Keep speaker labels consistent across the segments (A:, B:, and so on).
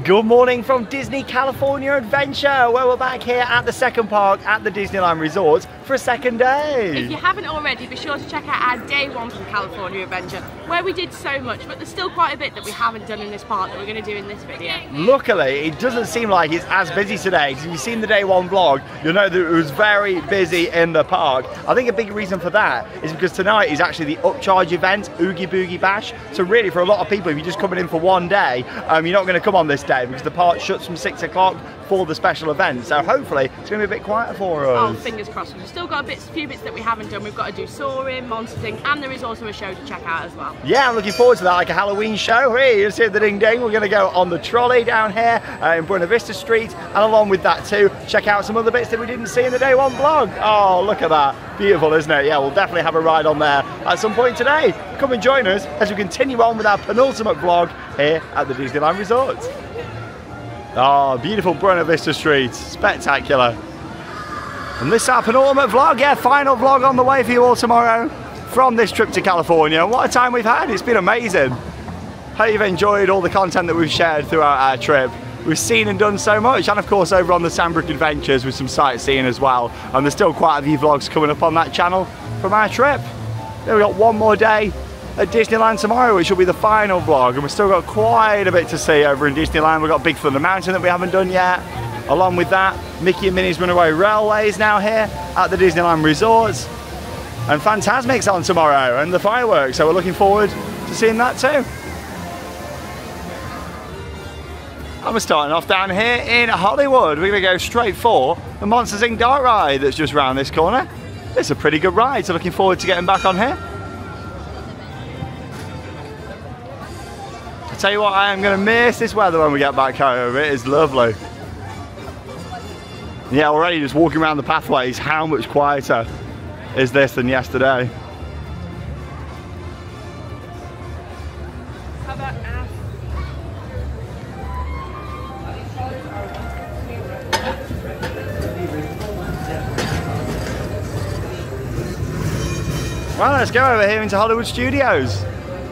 A: Good morning from Disney California Adventure, where we're back here at the second park at the Disneyland Resort for a second day.
B: If you haven't already, be sure to check out our day one from California Adventure, where we did so much, but there's still quite a bit that we haven't done in this park that we're going to do in this video.
A: Luckily, it doesn't seem like it's as busy today, because if you've seen the day one vlog, you'll know that it was very busy in the park. I think a big reason for that is because tonight is actually the upcharge event, Oogie Boogie Bash. So really, for a lot of people, if you're just coming in for one day, you're not going to come on this day because the park shuts from 6 o'clock for the special event. So hopefully it's going to be a bit quieter for us.
B: Oh, fingers crossed. We've still got a few bits that we haven't done. We've got to do Soarin, Monster Inc, and there is also a show to check out as well.
A: Yeah, I'm looking forward to that, like a Halloween show. Hey, you see the ding ding. We're going to go on the trolley down here in Buena Vista Street, and along with that too, check out some other bits that we didn't see in the day one vlog. Oh, look at that. Beautiful, isn't it? Yeah, we'll definitely have a ride on there at some point today. Come and join us as we continue on with our penultimate vlog here at the Disneyland Resort. Oh, beautiful Buena Vista Street, spectacular. And this is our penultimate vlog, yeah, final vlog on the way for you all tomorrow from this trip to California. What a time we've had, it's been amazing. Hope you've enjoyed all the content that we've shared throughout our trip. We've seen and done so much, and of course over on the Sandbrook Adventures with some sightseeing as well. And there's still quite a few vlogs coming up on that channel from our trip. Then we've got one more day at Disneyland tomorrow, which will be the final vlog, and we've still got quite a bit to see over in Disneyland. We've got Big Thunder Mountain that we haven't done yet. Along with that, Mickey and Minnie's Runaway Railway is now here at the Disneyland Resort, and Fantasmic's on tomorrow, and the fireworks, so we're looking forward to seeing that too. And we're starting off down here in Hollywood. We're going to go straight for the Monsters Inc. Dark Ride that's just round this corner. It's a pretty good ride, so looking forward to getting back on here. I tell you what, I am going to miss this weather when we get back home. It is lovely. Yeah, already just walking around the pathways, how much quieter is this than yesterday?
B: How about now?
A: Well, let's go over here into Hollywood Studios.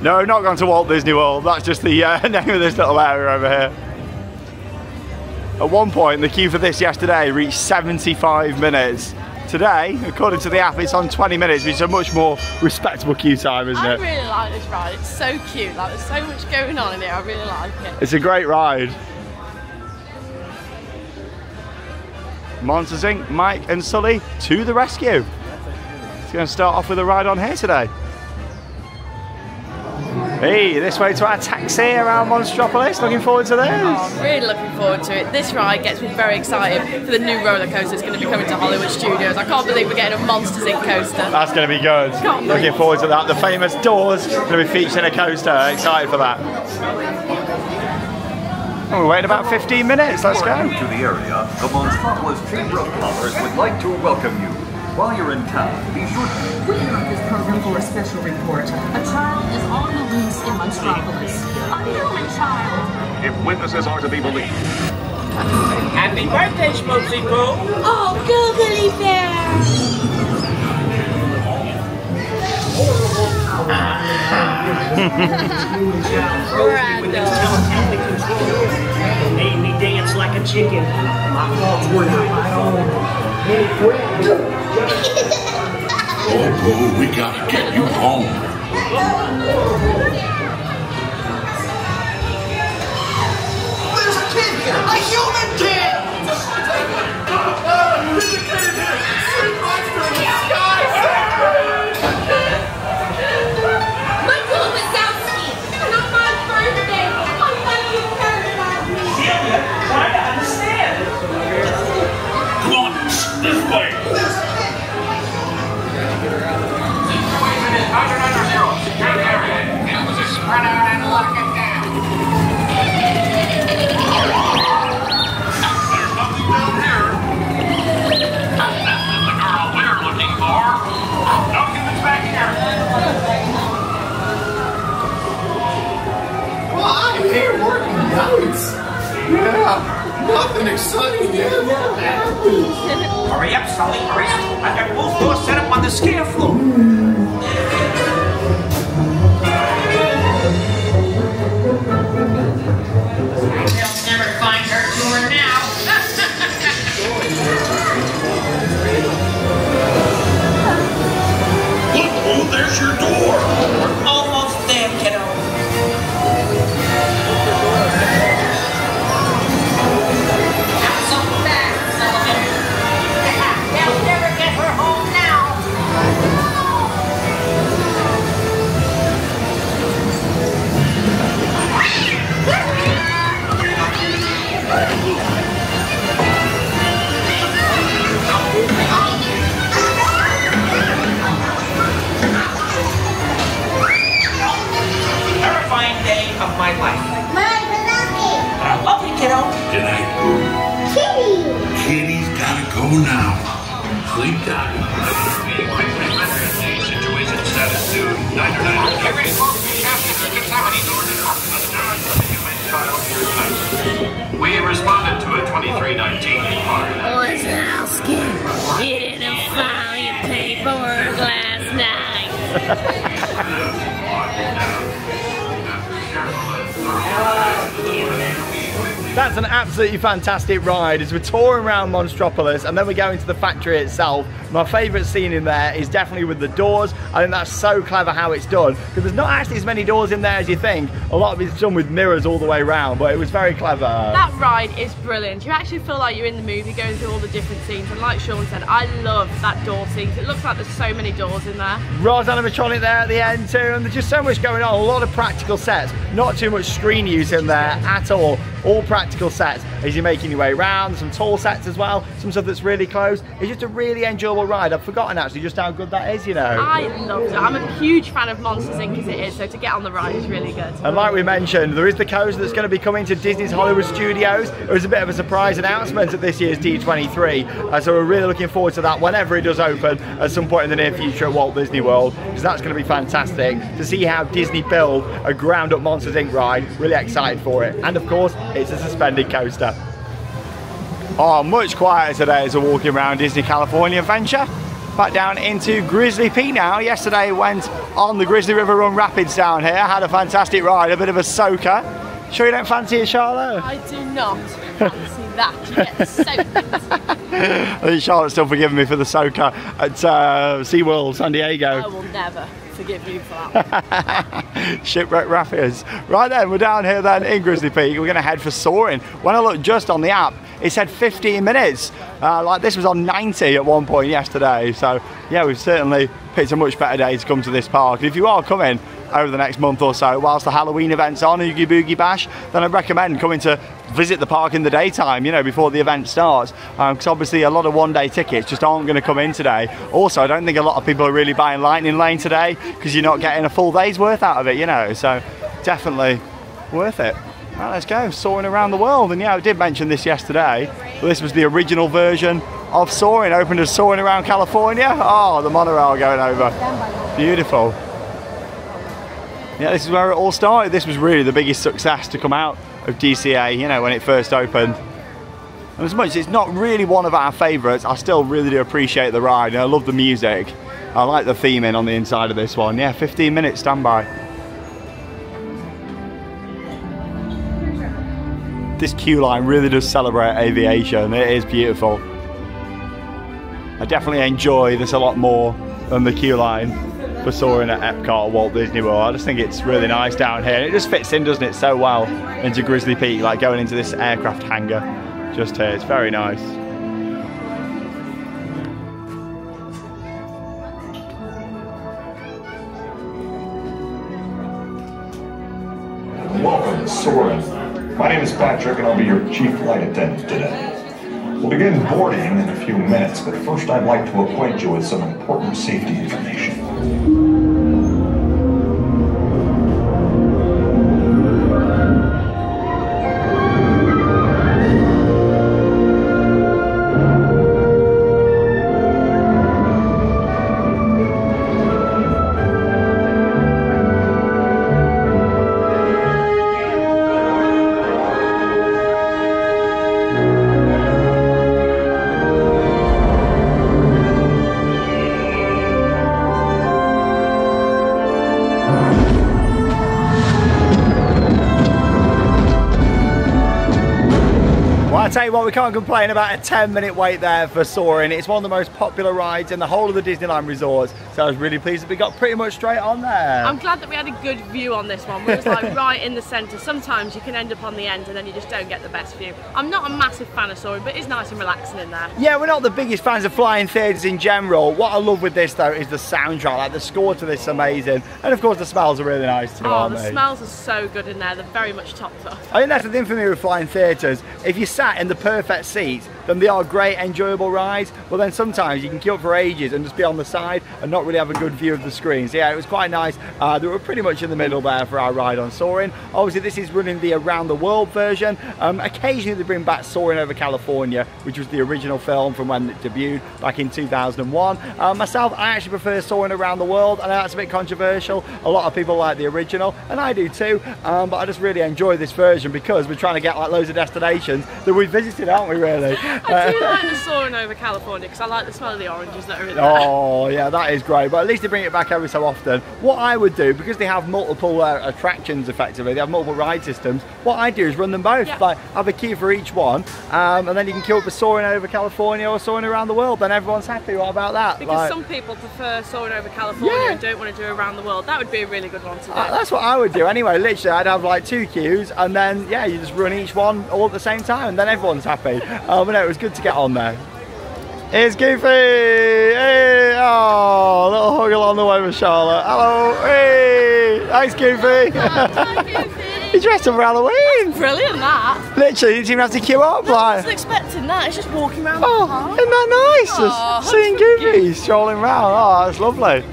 A: No, not going to Walt Disney World. That's just the name of this little area over here. At one point, the queue for this yesterday reached 75 minutes. Today, according to the app, it's on 20 minutes, which is a much more respectable queue time, isn't it?
B: I really like this ride. It's so cute. Like, there's so much going on in here. I really like it.
A: It's a great ride. Monsters Inc., Mike and Sulley to the rescue. It's going to start off with a ride on here today. Hey, this way to our taxi around Monstropolis. Looking forward to this.
B: Oh, I'm really looking forward to it. This ride gets me very excited for the new roller coaster that's going to be coming to Hollywood Studios. I can't believe we're getting a Monsters Inc. coaster.
A: That's going to be good. Looking forward to that. The famous doors going to be featuring a coaster. Excited for that. Oh, we're waiting about 15 minutes. Let's go.
C: To the area, the Monstropolis Chamber of Commerce would like to welcome you. While you're in town, be sure to...
D: We interrupt this program for a special report. A child is on the loose in Monstropolis. A human child.
C: If witnesses are to be believed.
E: Happy birthday, Schmoozy Poo!
D: Oh, googly bear!
E: Made me dance like a chicken. My thoughts were not my own.
F: Oh, boo, we gotta get you home.
G: There's a kid here! A human kid! There's a kid in here! Sea monster in the sky!
D: My name is Zowski, and on my birthday, I thought you cared about me.
E: Celia, try to understand.
F: Come on, this way.
G: Spread out and lock it down. There's nothing down here. This is the girl we're looking for. No humans back here. Well, I'm here working notes. Yeah, nothing exciting ever happens.
E: Hurry up, Sulley, hurry up. I've got both doors set up on the scare floor.
G: They'll never
F: Good night, Boo.
H: Kitty!
F: Kitty's gotta go now. Sleep time.
G: Situation status to Niner. Every smoke we have to contaminate order. We responded to a 2319 inquiry.
D: Wazowski, you didn't file your paperwork last night.
A: That's an absolutely fantastic ride as we're touring around Monstropolis and then we go into the factory itself. My favourite scene in there is definitely with the doors. I think that's so clever how it's done because there's not actually as many doors in there as you think. A lot of it's done with mirrors all the way around, but it was very clever.
B: That ride is brilliant. You actually feel like you're in the movie going through all the different scenes, and like Sean said, I love that door scene. It looks like there's so many doors in there.
A: Roz animatronic there at the end too, and there's just so much going on. A lot of practical sets, not too much screen use in there at all. All practical sets as you're making your way around. Some tall sets as well, some stuff that's really close. It's just a really enjoyable ride. I've forgotten actually just how good that is, you know. I
B: loved it. I'm a huge fan of Monsters Inc. as it is, so to get on the ride is really good.
A: And like we mentioned, there is the coaster that's going to be coming to Disney's Hollywood Studios. It was a bit of a surprise announcement at this year's D23, so we're really looking forward to that whenever it does open at some point in the near future at Walt Disney World, because that's going to be fantastic to see how Disney build a ground up Monsters Inc. ride. Really excited for it. And of course, it's a suspended coaster. Oh, much quieter today as we're walking around Disney California Adventure. Back down into Grizzly Peak now. Yesterday went on the Grizzly River Run Rapids down here. Had a fantastic ride, a bit of a soaker. Sure you don't fancy it, Charlotte?
B: I do not fancy that. You get soaked.
A: I think Charlotte's still forgiving me for the soaker at SeaWorld San Diego.
B: I will never forgive you for that.
A: Shipwreck Rapids. Right then, we're down here then in Grizzly Peak. We're going to head for Soarin. When I looked just on the app, it said 15 minutes. Like this was on 90 at one point yesterday. So yeah, we've certainly picked a much better day to come to this park. And if you are coming over the next month or so, whilst the Halloween event's on, Oogie Boogie Bash, then I'd recommend coming to visit the park in the daytime, you know, before the event starts, because obviously a lot of one-day tickets just aren't going to come in today. Also, I don't think a lot of people are really buying Lightning Lane today because you're not getting a full day's worth out of it, you know, so definitely worth it. Right, let's go, Soarin' around the world. And yeah, I did mention this yesterday, but this was the original version of Soarin', opened as Soarin' around California. Oh, the monorail going over, beautiful. Yeah, this is where it all started. This was really the biggest success to come out of DCA, you know, when it first opened. And as much as it's not really one of our favourites, I still really do appreciate the ride. And I love the music. I like the theming on the inside of this one. Yeah, 15 minutes standby. This queue line really does celebrate aviation. It is beautiful. I definitely enjoy this a lot more than the queue line for Soarin' at Epcot or Walt Disney World. I just think it's really nice down here. It just fits in, doesn't it, so well into Grizzly Peak, like going into this aircraft hangar just here. It's very nice.
I: Welcome to Soarin'. My name is Patrick and I'll be your chief flight attendant today. We'll begin boarding in a few minutes, but first I'd like to acquaint you with some important safety information.
A: I tell you what, we can't complain about a 10-minute wait there for Soarin'. It's one of the most popular rides in the whole of the Disneyland Resort, so I was really pleased that we got pretty much straight on there.
B: I'm glad that we had a good view on this one. We was like right in the centre. Sometimes you can end up on the end and then you just don't get the best view. I'm not a massive fan of Soarin', but it's nice and relaxing in there.
A: Yeah, we're not the biggest fans of flying theatres in general. What I love with this though is the soundtrack. Like the score to this is amazing, and of course the smells are really nice too, aren't they?
B: The smells are so good in there. They're very much topped up.
A: I think that's the thing for me with flying theatres. If you sat in the perfect seat then they are great, enjoyable rides, but then sometimes you can queue up for ages and just be on the side and not really have a good view of the screen. So yeah, it was quite nice. They were pretty much in the middle there for our ride on Soarin'. Obviously this is running the around the world version. Occasionally they bring back Soarin' over California, which was the original film from when it debuted back in 2001. Myself, I actually prefer Soarin' around the world. I know that's a bit controversial. A lot of people like the original, and I do too, but I just really enjoy this version because we're trying to get like loads of destinations that we've visited, aren't we, really?
B: I do like the Soarin' over California because I like the smell of the oranges that are in there.
A: Oh yeah, that is great, but at least they bring it back every so often. What I would do, because they have multiple attractions effectively, they have multiple ride systems, what I do is run them both.
B: Yeah.
A: Like have a queue for each one, and then you can queue up for Soarin' over California or Soarin' around the world, then everyone's happy. What about that?
B: Because
A: like,
B: some people prefer Soarin' over California and don't want to do around the world. That would be a really good one to do.
A: That's what I would do anyway. Literally, I'd have like 2 queues, and then yeah, you just run each one all at the same time, and then everyone's happy. But no, it was good to get on there. Here's Goofy! Hey! Oh, little hug along the way with Charlotte. Hello! Hey! Thanks, Goofy!
B: Hi, Goofy!
A: He's dressed up for Halloween!
B: Brilliant, that!
A: Literally, you didn't even have to queue up.
B: I
A: Like,
B: wasn't expecting that. It's just walking around
A: oh,
B: the park.
A: isn't that nice?
B: Oh,
A: Just seeing Goofy strolling around. Oh, that's lovely.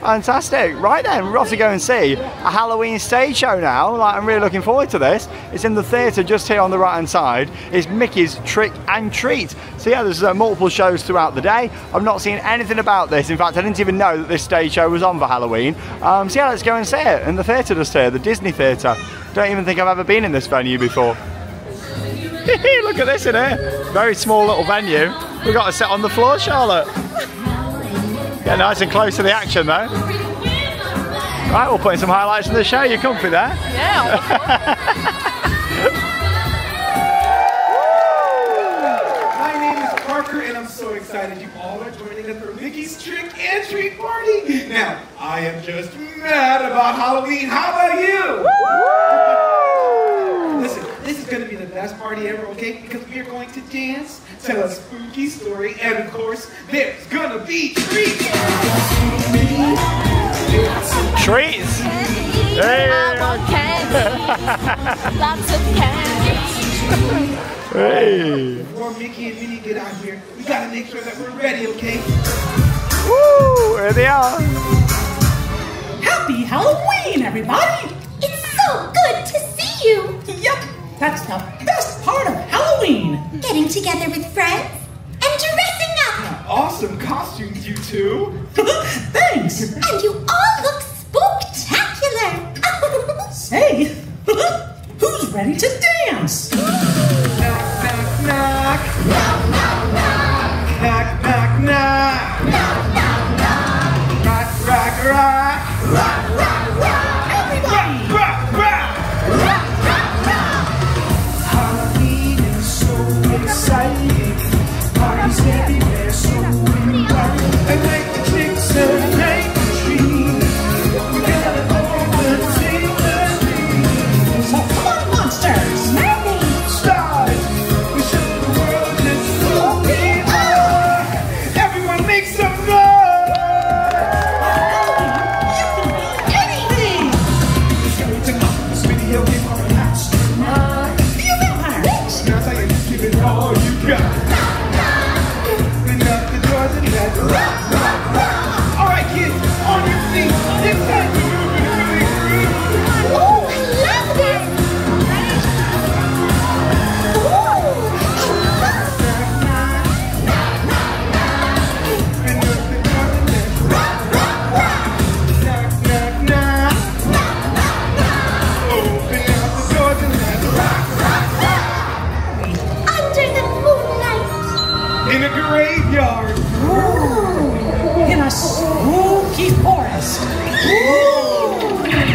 A: Fantastic. Right then, we're off to go and see a Halloween stage show now. Like, I'm really looking forward to this. It's in the theatre just here on the right hand side. It's Mickey's Trick and Treat. So yeah, there's multiple shows throughout the day. I've not seen anything about this. In fact, I didn't even know that this stage show was on for Halloween. So yeah, let's go and see it in the theatre just here, the Disney Theatre. Don't even think I've ever been in this venue before. Look at this in here. Very small little venue. We've got to sit on the floor, Charlotte. Yeah, nice and close to the action though. Right, we'll put in some highlights from the show. You comfy there?
B: Yeah.
H: My name is Parker and I'm so excited you all are joining us for Mickey's Trick and Treat Party. Now, I am just mad about Halloween. How about you? Listen, this is going to be the best party ever, okay? Because we are going to dance, tell a spooky story, and of course, there's gonna be treats!
A: Treats? Hey!
B: I want candy. Lots of candy.
A: Hey!
H: Before Mickey and Minnie get out here, we gotta make sure that we're ready, okay?
A: Woo! Here they are!
E: Happy Halloween, everybody!
D: It's so good to see you.
E: Yep, that's the best part of Halloween.
D: Getting together with friends and dressing up.
H: Awesome costumes, you two!
E: Thanks!
D: And you all look spooktacular.
E: Hey, who's ready to dance?
H: Knock, knock, knock! Knock, knock, knock! Knock, knock, knock! Knock, knock, knock! Rock, rock, rock! Rock, rock, rock! Everybody! Rock, rock, rock! Rock, rock, rock! Halloween is so exciting. Parties everywhere, so bright. And like the tricks and like the trees, we got all the scenery.
E: So come on, monsters!
H: Mermaids, stars, we show the world just who we are. Everyone make some noise!
E: You can be anything!
H: It's going to come, this video game on the last.
E: Be a vampire!
H: Now I tell you, give it all you got. Open up the doors and let's rock, rock, rock. All right, kids, on your feet. It's time to move and really groove.
D: Oh, I love this.
H: Open up the doors and let's rock, rock, rock. Knock, knock, knock. Open up the doors and let's rock, rock, rock.
D: Under the moonlight.
H: In a graveyard.
E: In a spooky forest.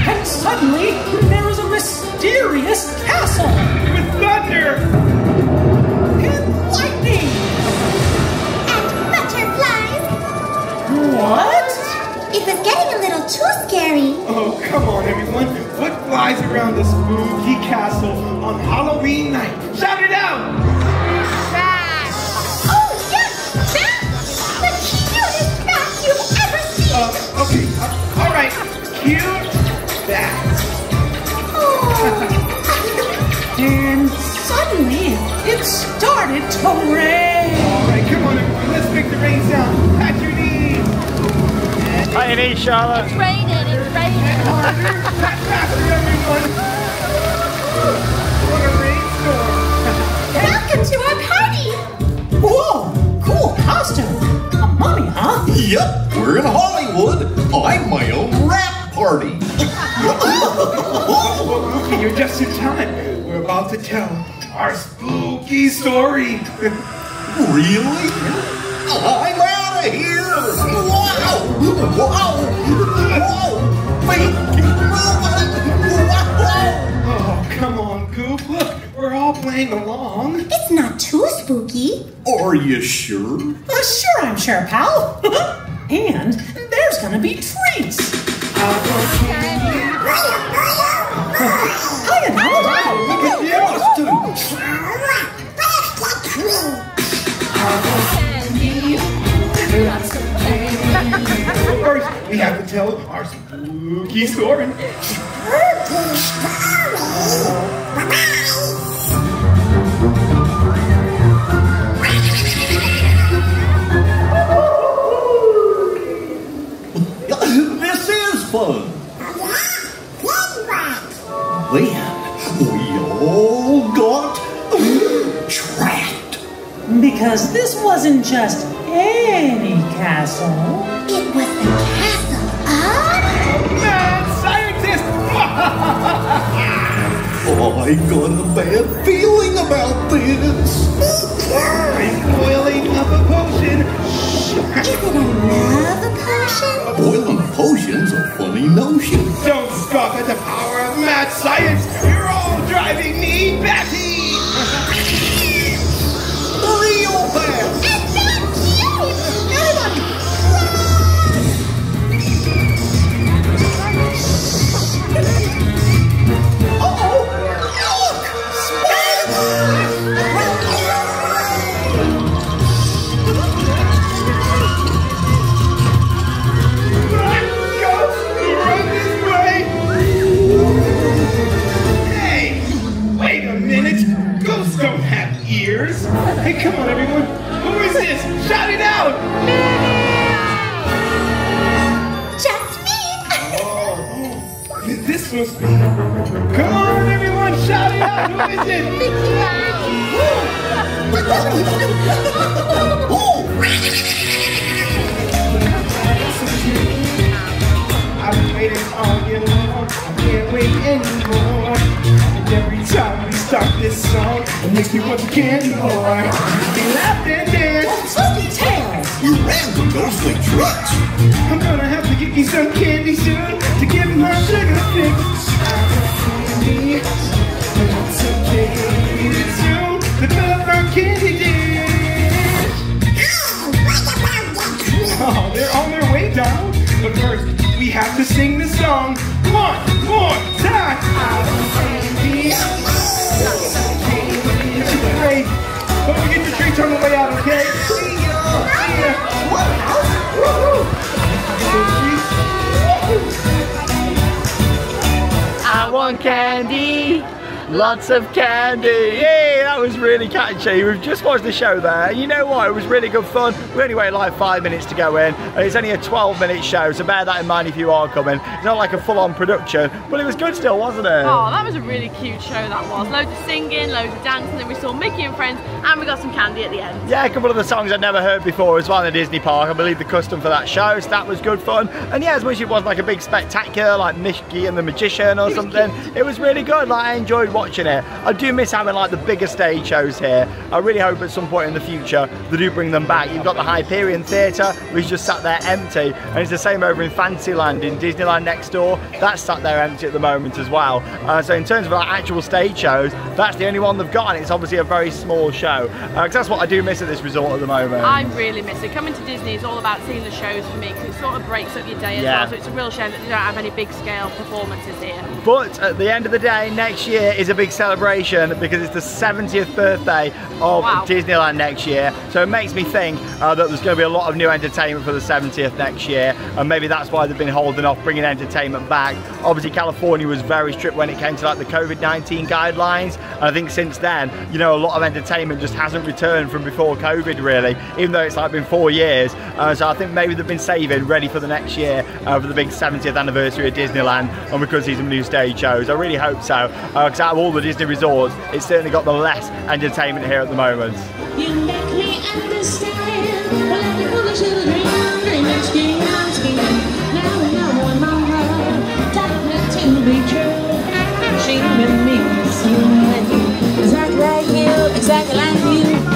E: And suddenly, there is a mysterious castle.
H: With thunder.
E: And lightning.
D: And butterflies.
E: What?
D: It was getting a little too scary.
H: Oh, come on, everyone. What flies around the spooky castle on Halloween night? Shout it out!
D: Oh, yes, that! The cutest bat you've ever seen.
H: Okay. All right. Cute bat.
D: Oh.
E: And
J: suddenly it started to rain.
H: All right, come on, everyone. Let's make the rain sound. Pat your knees.
A: Pat your knees, Charlotte.
K: It's raining. It's raining.
H: Harder. Pat faster, everyone. What a rainstorm.
K: Welcome to our party.
J: Whoa, cool costume. A mummy, huh?
F: Yep, we're in Hollywood. I'm my own rap party.
H: Well, you're just in time. We're about to tell our spooky story.
F: Really? I'm out of here! Wow! Wow!
H: Oh, come on, Goop. Look, we're all playing along.
K: It's not too spooky.
F: Are you sure?
J: Sure, I'm sure, pal. And there's gonna be treats. Hiya, Donald.
H: Look at you. First, we have to tell our spooky story.
F: This is fun. When we all got trapped.
J: Because this wasn't just any castle.
K: It was the castle of...
H: Mad scientist!
F: I got a bad feeling about this.
H: I'm boiling up a potion.
K: Is it a lava potion?
F: Boiling potion's a funny notion.
H: Don't scoff at the power of mad science. You're all driving me batty.
F: Real fast.
K: It's not cute!
H: Hey, come on, everyone. Who is this? Shout it out!
K: Just me!
H: Oh, this must be... Come on, everyone. Shout it out. Who is it? I've been waiting all year long. I can't wait anymore. And every time we start this song, it makes me want to candy more. We laugh and dance.
J: Spooky tales.
F: You ran the ghostly tricks.
H: I'm gonna have to get me some candy soon to give my sugar fix. Candy, lots of candy soon to fill up our candy dish. Oh, they're on their way down. But first, we have to sing the song one more time. Candy, great. Don't forget your treats on the way out, okay? See ya. See ya.
A: I want candy, lots of candy. Yay, that was really catchy. We've just watched the show there. You know what? It was really good fun. We only waited like 5 minutes to go in. And it's only a 12-minute show, so bear that in mind if you are coming. It's not like a full-on production, but it was good still, wasn't it?
B: Oh, that was a really cute show, that was. Loads of singing, loads of dancing, then we saw Mickey and Friends, and we got some candy at the end.
A: Yeah, a couple of the songs I'd never heard before as well in the Disney park. I believe the custom for that show, so that was good fun. And yeah, as much as it wasn't like a big spectacular like Mickey and the Magician or something, it was really good. Like, I enjoyed watching it. I do miss having like the bigger stage shows here. I really hope at some point in the future they do bring them back. You've got the Hyperion Theatre, which just sat there empty, and it's the same over in Fantasyland in Disneyland next door. That's sat there empty at the moment as well. So in terms of like actual stage shows, that's the only one they've got, and it's obviously a very small show. Because that's what I do miss at this resort at the moment.
B: I really miss it. Coming to Disney is all about seeing the shows for me, because it sort of breaks up your day as well, so it's a real shame that they don't have any big scale performances here.
A: But at the end of the day, next year is is a big celebration because it's the 70th birthday of Disneyland next year. So it makes me think that there's going to be a lot of new entertainment for the 70th next year, and maybe that's why they've been holding off bringing entertainment back. Obviously California was very strict when it came to like the COVID-19 guidelines, and I think since then, you know, a lot of entertainment just hasn't returned from before COVID really, even though it's like been 4 years. So I think maybe they've been saving, ready for the next year, for the big 70th anniversary of Disneyland, and we could see some new stage shows. I really hope so, because out of all the Disney resorts, it's certainly got the less entertainment here at the moment.
L: You make me understand, like a foolish little dream, I'm scheming. Now I know in my heart, time to be true. She with me, exactly like you, exactly like you.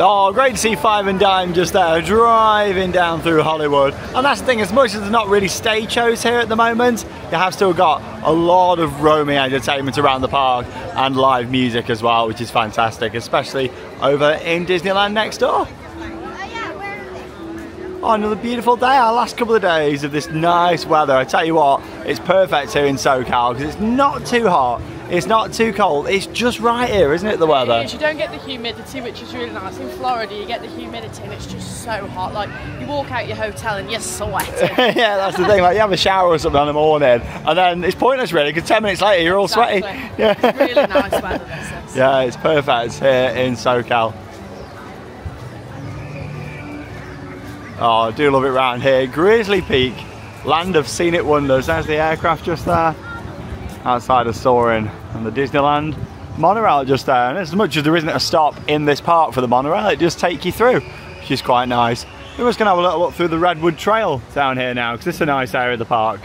A: Oh, great to see Five and Dime just there, driving down through Hollywood. And that's the thing, as much as there's not really stage shows here at the moment, you have still got a lot of roaming entertainment around the park and live music as well, which is fantastic, especially over in Disneyland next door. Oh, another beautiful day, our last couple of days of this nice weather. I tell you what, it's perfect here in SoCal because it's not too hot, it's not too cold, it's just right here, isn't it, the weather?
B: It is. You don't get the humidity, which is really nice. In Florida, you get the humidity and it's just so hot. Like, you walk out your hotel and you're sweating.
A: Yeah, that's the thing, like you have a shower or something in the morning and then it's pointless really, because 10 minutes later you're all sweaty. Yeah.
B: It's really nice weather, this is.
A: Yeah, it's perfect here in SoCal. Oh, I do love it round here. Grizzly Peak, land of scenic wonders. There's the aircraft just there, outside of Soarin, and the Disneyland monorail just there. And as much as there isn't a stop in this park for the monorail, it does take you through, which is quite nice. We're just going to have a little look through the Redwood Trail down here now, because this is a nice area of the park.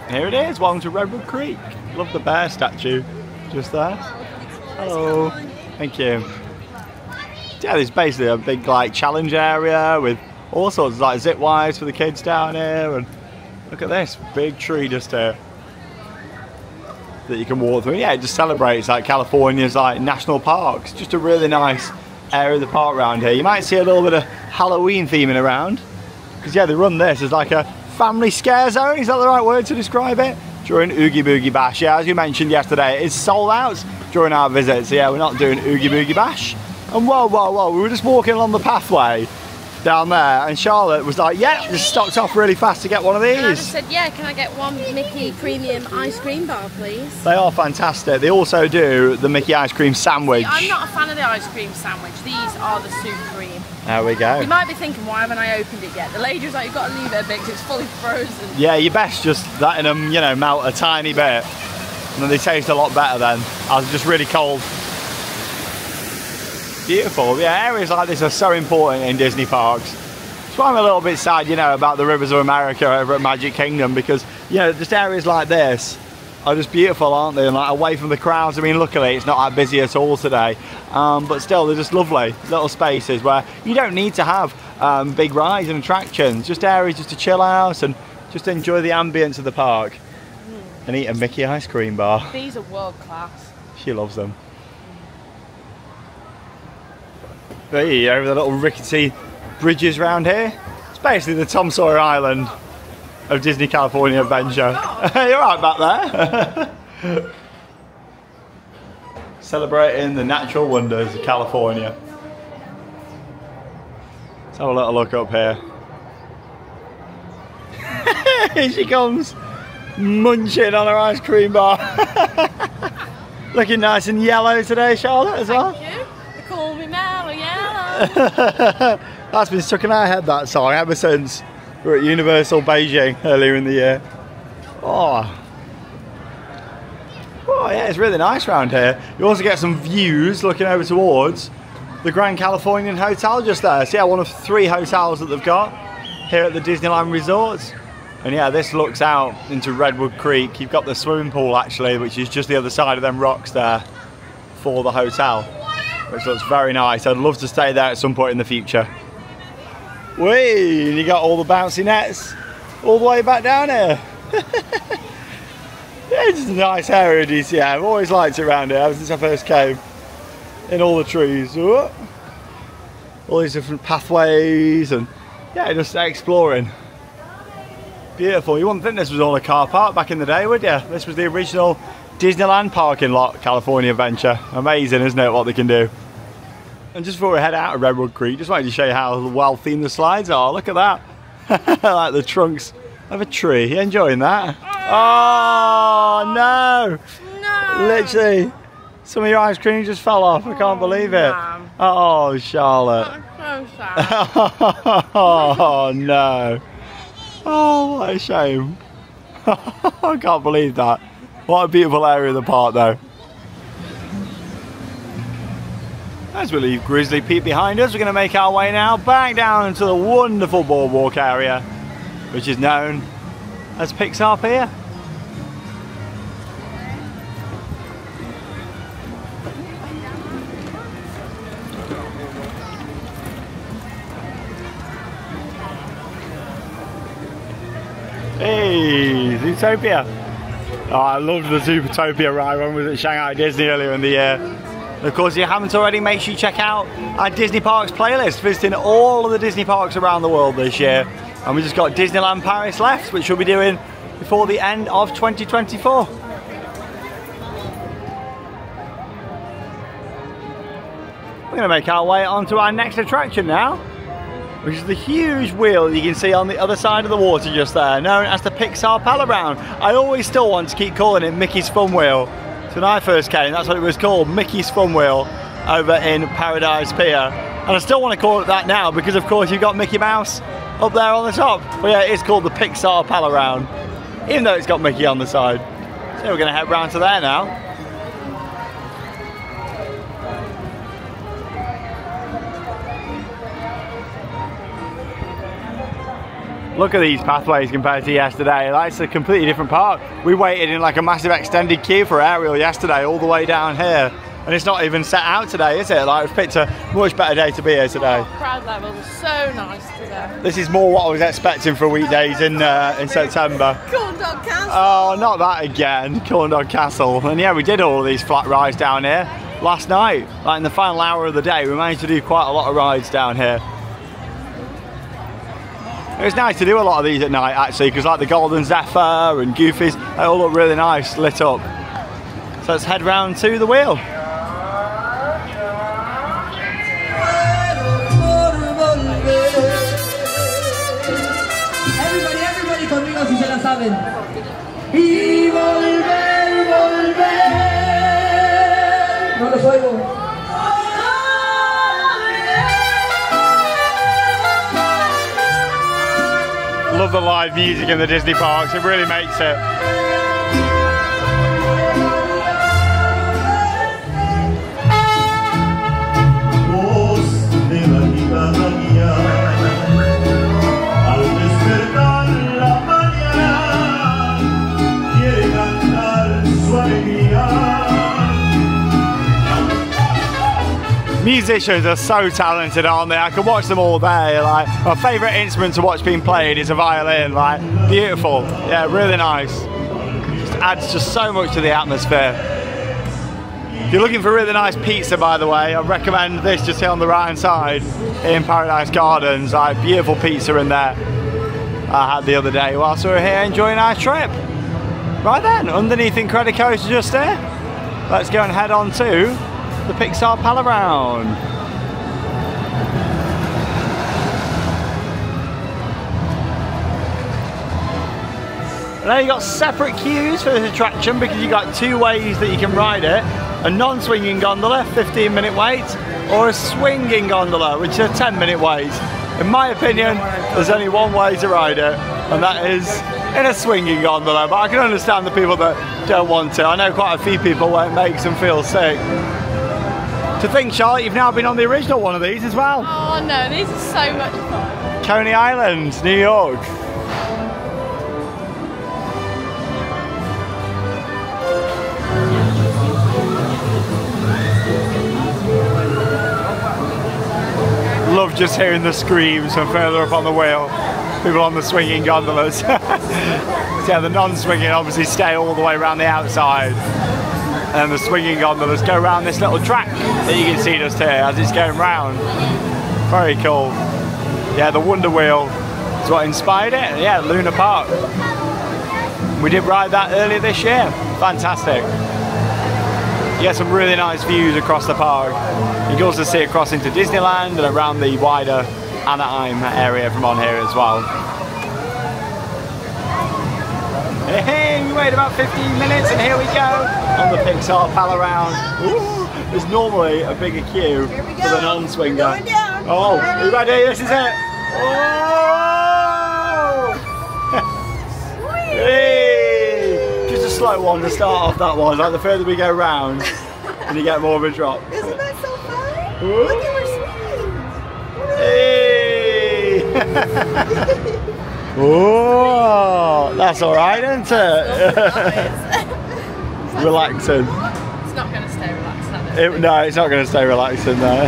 A: Here it is, welcome to Redwood Creek. Love the bear statue just there. Hello, thank you. Yeah, there's basically a big like challenge area with all sorts of like zip wires for the kids down here, and look at this big tree just here that you can walk through. Yeah, it just celebrates like California's like national parks. Just a really nice area of the park around here. You might see a little bit of Halloween theming around, because yeah, they run this as like a family scare zone. Is that the right word to describe it? During Oogie Boogie Bash. Yeah, as you mentioned yesterday, it's sold out during our visit, so yeah, we're not doing Oogie Boogie Bash. And whoa, whoa, whoa, we were just walking along the pathway down there and Charlotte was like, yeah, just stopped off really fast to get one of these.
B: And I just said, yeah, can I get one Mickey Premium ice cream bar, please?
A: They are fantastic. They also do the Mickey ice cream sandwich.
B: See, I'm not a fan of the ice cream sandwich. These are the supreme.
A: There we go.
B: You might be thinking, why haven't I opened it yet? The lady was like, you've got to leave it a bit because it's fully frozen.
A: Yeah, you best just letting them, you know, melt a tiny bit. And then they taste a lot better then. I was just really cold. Beautiful. Yeah, areas like this are so important in Disney parks. That's why I'm a little bit sad, you know, about the Rivers of America over at Magic Kingdom, because, you know, just areas like this are just beautiful, aren't they? And like away from the crowds. I mean, luckily it's not that busy at all today, but still they're just lovely little spaces where you don't need to have big rides and attractions, just areas just to chill out and just enjoy the ambience of the park and eat a Mickey ice cream bar.
B: These are world class.
A: She loves them. Hey, over the little rickety bridges around here. It's basically the Tom Sawyer Island of Disney California Adventure. You're right back there. Celebrating the natural wonders of California. Let's have a little look up here. Here she comes, munching on her ice cream bar. Looking nice and yellow today, Charlotte, as well.
B: Thank you. They call me Mellow Yellow.
A: That's been stuck in our head, that song, ever since we were at Universal Beijing earlier in the year. Oh yeah, it's really nice around here. You also get some views looking over towards the Grand Californian Hotel just there. So yeah, one of 3 hotels that they've got here at the Disneyland Resort. And yeah, this looks out into Redwood Creek. You've got the swimming pool actually, which is just the other side of them rocks there for the hotel, which looks very nice. I'd love to stay there at some point in the future. Whee! And you got all the bouncy nets all the way back down here. Yeah, it's a nice area, DCA. I've always liked it around here ever since I first came. In all the trees. All these different pathways and yeah, just exploring. Beautiful. You wouldn't think this was all a car park back in the day, would you? This was the original Disneyland parking lot, California Adventure. Amazing, isn't it, what they can do? And just before we head out of Redwood Creek, just wanted to show you how well themed the slides are. Look at that. Like the trunks of a tree. You enjoying that? Oh, no.
B: No.
A: Literally, some of your ice cream just fell off. I can't believe it. Oh, Charlotte.
B: That's so sad.
A: Oh, no. Oh, what a shame. I can't believe that. What a beautiful area of the park, though. As we leave Grizzly Peak behind us, we're going to make our way now back down into the wonderful boardwalk area, which is known as Pixar Pier. Hey, Zootopia. Oh, I loved the Zootopia ride when we was at Shanghai Disney earlier in the year. Of course, if you haven't already, make sure you check out our Disney Parks playlist, visiting all of the Disney parks around the world this year. And we just got Disneyland Paris left, which we'll be doing before the end of 2024. We're going to make our way onto our next attraction now, which is the huge wheel you can see on the other side of the water just there, known as the Pixar Pal-A-Round. I always still want to keep calling it Mickey's Fun Wheel. So when I first came, that's what it was called, Mickey's Fun Wheel, over in Paradise Pier. And I still want to call it that now because, of course, you've got Mickey Mouse up there on the top. But yeah, it's called the Pixar Pal-A-Round, even though it's got Mickey on the side. So we're going to head round to there now. Look at these pathways compared to yesterday. That's a completely different park. We waited in like a massive extended queue for Ariel yesterday, all the way down here. And it's not even set out today, is it? Like, we've picked a much better day to be here today.
B: Oh, crowd levels are so nice today.
A: This is more what I was expecting for weekdays in September.
B: Corn Dog Castle.
A: Oh, not that again. Corn Dog Castle. And yeah, we did all of these flat rides down here last night. Like in the final hour of the day, we managed to do quite a lot of rides down here. It was nice to do a lot of these at night actually, because like the Golden Zephyr and Goofy's, they all look really nice lit up. So let's head round to the wheel.
L: Everybody conmigo si se la saben. Y volver, volver. No los oigo.
A: Love the live music in the Disney parks, it really makes it. Musicians are so talented, aren't they? I could watch them all day. Like, my favourite instrument to watch being played is a violin. Like, beautiful. Yeah, really nice. Just adds just so much to the atmosphere. If you're looking for really nice pizza, by the way, I recommend this just here on the right hand side in Paradise Gardens. Like, beautiful pizza in there I had the other day whilst we were here enjoying our trip. Right then, underneath Incredicoaster just here, let's go and head on to the Pixar Pal-A-Round. Now you've got separate queues for this attraction because you've got two ways that you can ride it. A non-swinging gondola, 15-minute wait, or a swinging gondola, which is a 10-minute wait. In my opinion, there's only one way to ride it, and that is in a swinging gondola, but I can understand the people that don't want to. I know quite a few people where it makes them feel sick. To think, Charlotte, you've now been on the original one of these as well.
B: Oh no, these are so much fun.
A: Coney Island, New York. Love just hearing the screams from further up on the wheel. People on the swinging gondolas. So yeah, the non-swinging obviously stay all the way around the outside. And the swinging gondolas go around this little track that you can see just here as it's going round. Very cool. Yeah, the Wonder Wheel is what inspired it. Yeah, Luna Park. We did ride that earlier this year. Fantastic. You get some really nice views across the park. You can also see across into Disneyland and around the wider Anaheim area from on here as well. Hey, we wait about 15 minutes and here we go on the Pixar Pal-A-Round. There's normally a bigger queue for the non-swinger. Oh, are you ready? This is it. Oh! Hey! Just a slow one to start off that one. Like the further we go round, and you get more of a drop.
K: Isn't that so fun?
A: Ooh.
K: Look at her swinging.
A: Hey! Oh, that's all right, isn't it? Relaxing.
B: It's not going to stay relaxed, is it?
A: No, it's not going to stay relaxing, no.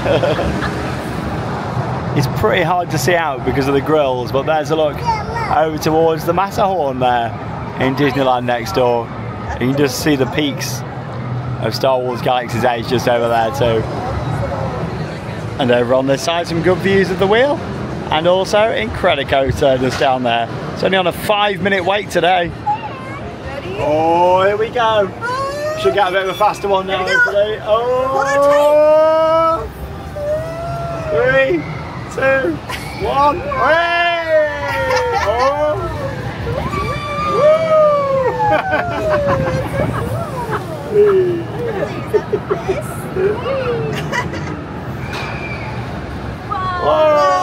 A: It's pretty hard to see out because of the grills, but there's a look over towards the Matterhorn there in Disneyland next door. You can just see the peaks of Star Wars Galaxy's Edge just over there too. And over on this side, some good views of the wheel. And also Incredicoaster just down there. It's only on a 5-minute wait today.
K: Ready?
A: Oh, here we go. Should get a bit of a faster one now today. Oh! 3, 2, 1. Hey! Oh! Whoa!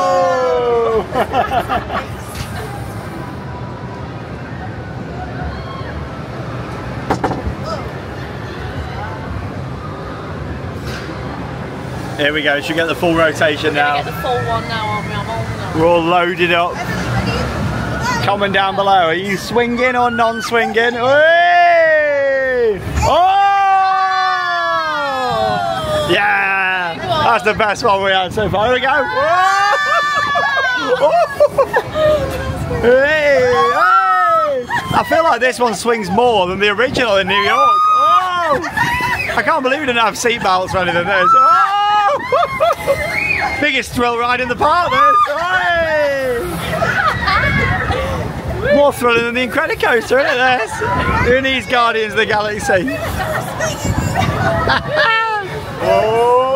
A: Here we go, should get the full rotation now.
B: Get the full one now, aren't we? I'm all now.
A: We're all loaded up. Comment down below, are you swinging or non-swinging? Oh! Yeah! That's the best one we had so far. Here we go. Hey, hey. I feel like this one swings more than the original in New York. Oh! I can't believe we didn't have seatbelts or anything. This. Oh! Biggest thrill ride in the park, this. Hey! More thrilling than the Incredicoaster, isn't it, this? Who needs Guardians of the Galaxy? Oh!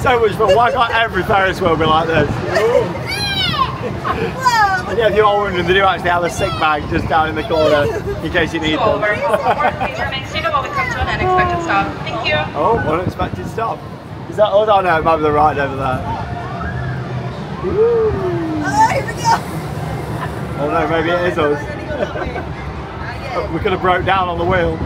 A: So much fun. Why can't every Ferris wheel be like this? And yeah, if you're all wondering, they do actually have a sick bag just down in the corner in case you need them.
M: Please remain seated while we come to an unexpected stop. Thank you.
A: Oh, unexpected stop. Is that? Oh no, it might be the ride over there.
K: Oh, here we go.
A: Oh no, maybe it is us. We could have broke down on the wheel.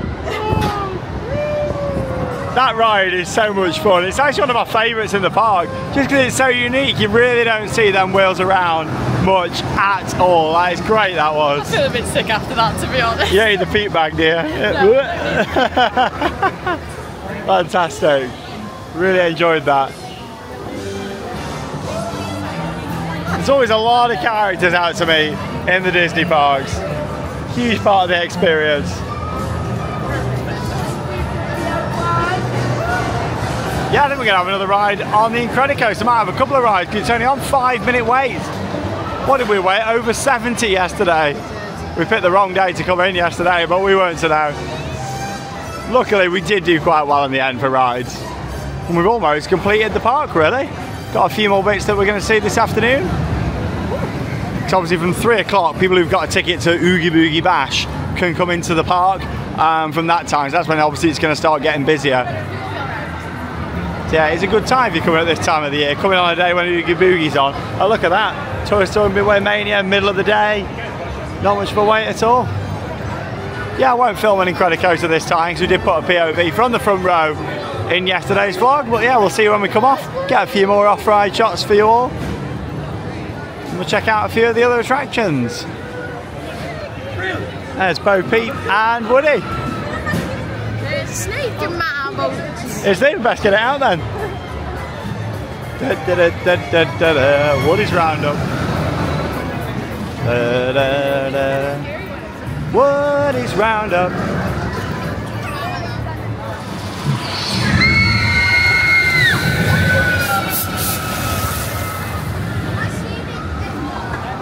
A: That ride is so much fun. It's actually one of my favourites in the park, just because it's so unique. You really don't see them wheels around much at all. That is great, that was.
B: I feel a bit sick after that, to be honest.
A: Yeah, in the peat bag, dear.
B: No.
A: Fantastic. Really enjoyed that. There's always a lot of characters out to meet in the Disney parks. Huge part of the experience. Yeah, I think we're going to have another ride on the Incredicoaster. I might have a couple of rides because it's only on 5-minute wait. What did we wait? Over 70 yesterday. We picked the wrong day to come in yesterday, but we weren't to know. Luckily, we did do quite well in the end for rides. And we've almost completed the park, really. Got a few more bits that we're going to see this afternoon. It's obviously from 3 o'clock, people who've got a ticket to Oogie Boogie Bash can come into the park from that time. So that's when obviously it's going to start getting busier. Yeah, it's a good time if you're coming at this time of the year, coming on a day when Oogie Boogie's on. Oh, look at that. Toy Story Midway Mania, middle of the day. Not much of a wait at all. Yeah, I won't film an Incredicoaster this time because we did put a POV from the front row in yesterday's vlog. But yeah, we'll see you when we come off. Get a few more off-ride shots for you all. And we'll check out a few of the other attractions. There's Bo Peep and Woody.
B: There's a snake in my boat.
A: Is they best get it out then? Woody's Roundup. Woody's Roundup.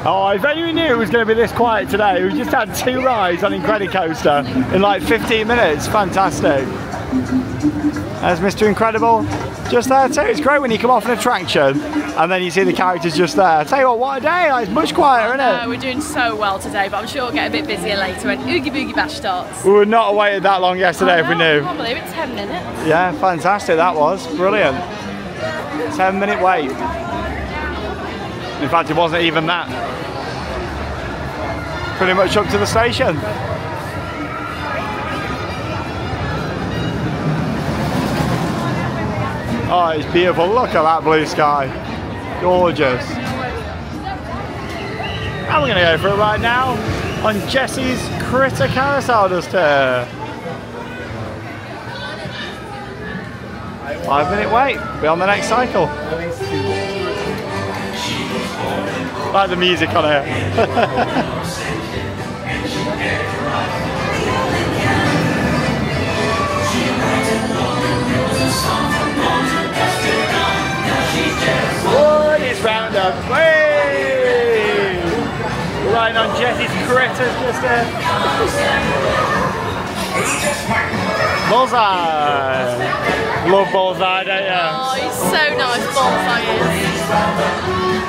A: Oh, if only we knew it was going to be this quiet today. We just had 2 rides on Incredicoaster in like 15 minutes. Fantastic. There's Mr. Incredible just there too. It's great when you come off an attraction and then you see the characters just there. Tell you what a day. Like, it's much quieter, isn't it?
B: We're doing so well today, but I'm sure we'll get a bit busier later when Oogie Boogie Bash starts.
A: We would not have waited that long yesterday if we knew.
B: I can't believe it, 10 minutes.
A: Yeah, fantastic. That was brilliant. 10-minute wait. In fact, it wasn't even that. Pretty much up to the station. Oh, it's beautiful. Look at that blue sky. Gorgeous. And we're going to go for it right now on Jesse's Critter Carousel just here. 5-minute wait. Be on the next cycle. I like the music on here. Woody's Roundup. Way! We're riding on Jesse's Critters just there. Bullseye. Love Bullseye, don't you?
B: Oh, he's so nice, Bullseye is.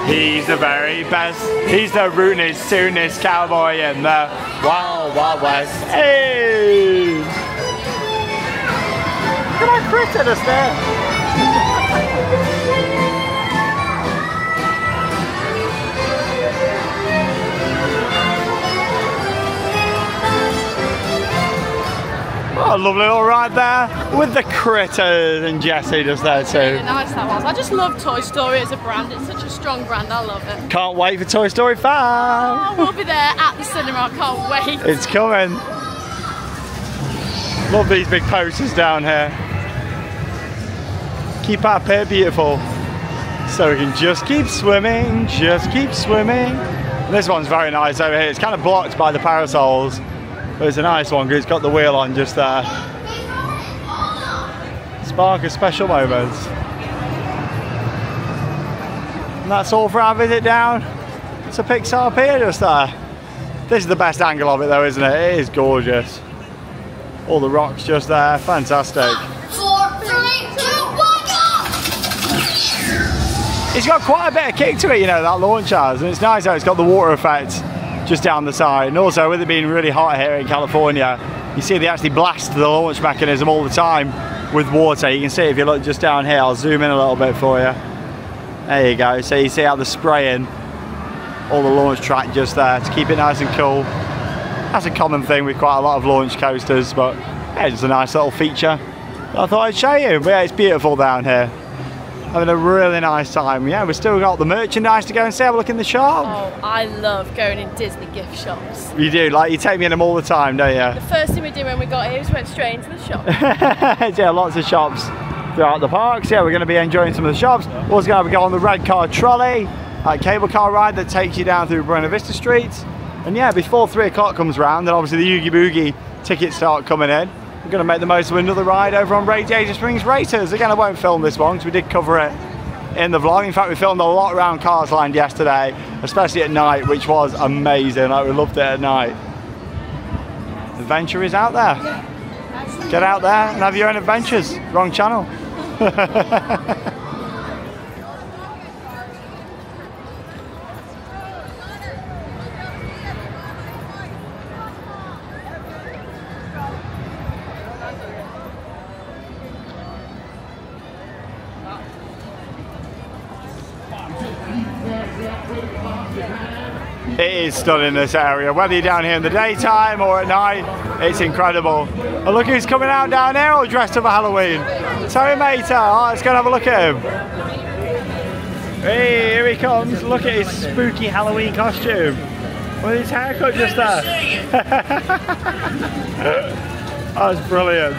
A: He's the very best. He's the rootinest, soonest cowboy in the Wild Wild West. Hey! Look at that critter just there. Oh, a lovely little ride there with the critters and Jesse just there too.
B: Really nice that was. I just love Toy Story as a brand. It's such a strong brand. I love it.
A: Can't wait for Toy Story 5.
B: Oh, we'll be there at the cinema. I can't wait.
A: It's coming. Love these big posters down here. Keep our pier beautiful. So we can just keep swimming, just keep swimming. This one's very nice over here. It's kind of blocked by the parasols. But it's a nice one because it's got the wheel on just there. Spark of special moments. And that's all for our visit down to Pixar Pier just there. This is the best angle of it though, isn't it? It is gorgeous. All the rocks just there, fantastic.
L: 4, 3, 2, 1, go!
A: It's got quite a bit of kick to it, you know, that launch has. And it's nice how it's got the water effect just down the side, and also with it being really hot here in California, you see they actually blast the launch mechanism all the time with water. You can see if you look just down here, I'll zoom in a little bit for you. There you go, so you see how they're spraying all the launch track just there to keep it nice and cool. That's a common thing with quite a lot of launch coasters, but yeah, just a nice little feature I thought I'd show you. But yeah, it's beautiful down here. Having a really nice time. Yeah, we've still got the merchandise to go and see. Have a look in the shop.
B: Oh, I love going in Disney gift shops.
A: You do, like you take me in them all the time, don't you?
B: The first thing we did when we got here was went straight into the shop.
A: Yeah, lots of shops throughout the parks. Yeah, we're going to be enjoying some of the shops. We're also going to go on the Red Car Trolley, a cable car ride that takes you down through Buena Vista Street. And yeah, before 3 o'clock comes round, then obviously the Oogie Boogie tickets start coming in. We're going to make the most of another ride over on Radiator Springs Racers. Again, I won't film this one because we did cover it in the vlog. In fact, we filmed a lot around Cars Land yesterday, especially at night, which was amazing. Like, we loved it at night. Adventure is out there. Get out there and have your own adventures. Wrong channel. It is stunning, this area, whether you're down here in the daytime or at night, it's incredible. And look who's coming out down here all dressed up for Halloween. Terry Mater, oh, let's go and have a look at him. Hey, here he comes, look at his spooky Halloween costume. With his haircut just there. That was brilliant.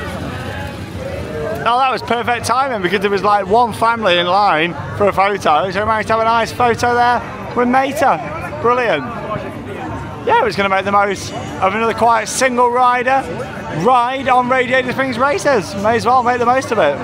A: Oh, that was perfect timing because there was like one family in line for a photo, so we managed to have a nice photo there with Mater. Brilliant. yeah, we're just going to make the most of another quiet single rider ride on Radiator Springs Races. May as well make the most of it.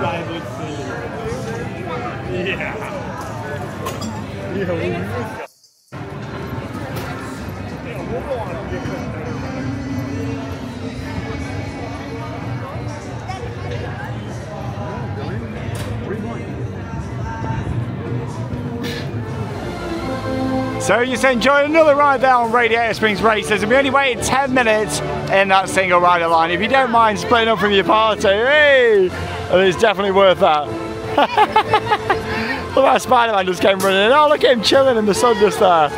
A: So you just enjoyed another ride there on Radiator Springs Races, and we only waited 10 minutes in that single rider line. If you don't mind splitting up from your party, hey, it's definitely worth that. Look at that Spider-Man just came running in. Oh, look at him chilling in the sun just there.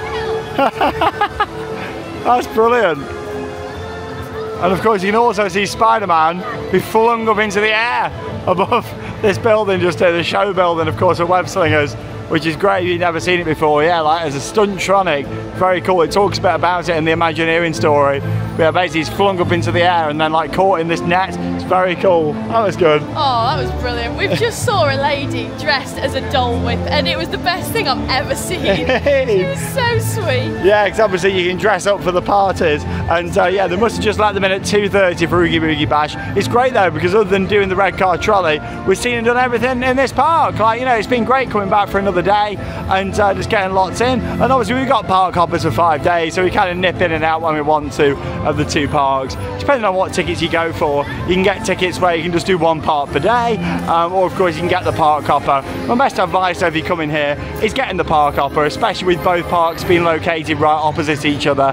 A: That's brilliant. And of course you can also see Spider-Man be flung up into the air above this building just there, the show building, of course, of Web Slingers, which is great if you've never seen it before. Yeah, like as a stunt-tronic, very cool. It talks a bit about it in the Imagineering story. But yeah, basically he's flung up into the air and then like caught in this net. It's very cool. That was good.
B: Oh, that was brilliant. We just saw a lady dressed as a Dole Whip, and it was the best thing I've ever seen. She was so sweet.
A: Yeah, because obviously you can dress up for the parties, and yeah, they must have just let them in at 2:30 for Oogie Boogie Bash. It's great though, because other than doing the Red Car Trolley, we've seen and done everything in this park. Like, you know, it's been great coming back for another day and just getting lots in. And obviously we've got park hoppers for 5 days, so we kind of nip in and out when we want to of the two parks. Depending on what tickets you go for, you can get tickets where you can just do one park per day, or of course you can get the park hopper. My best advice if you come in here is getting the park hopper, especially with both parks being located right opposite each other.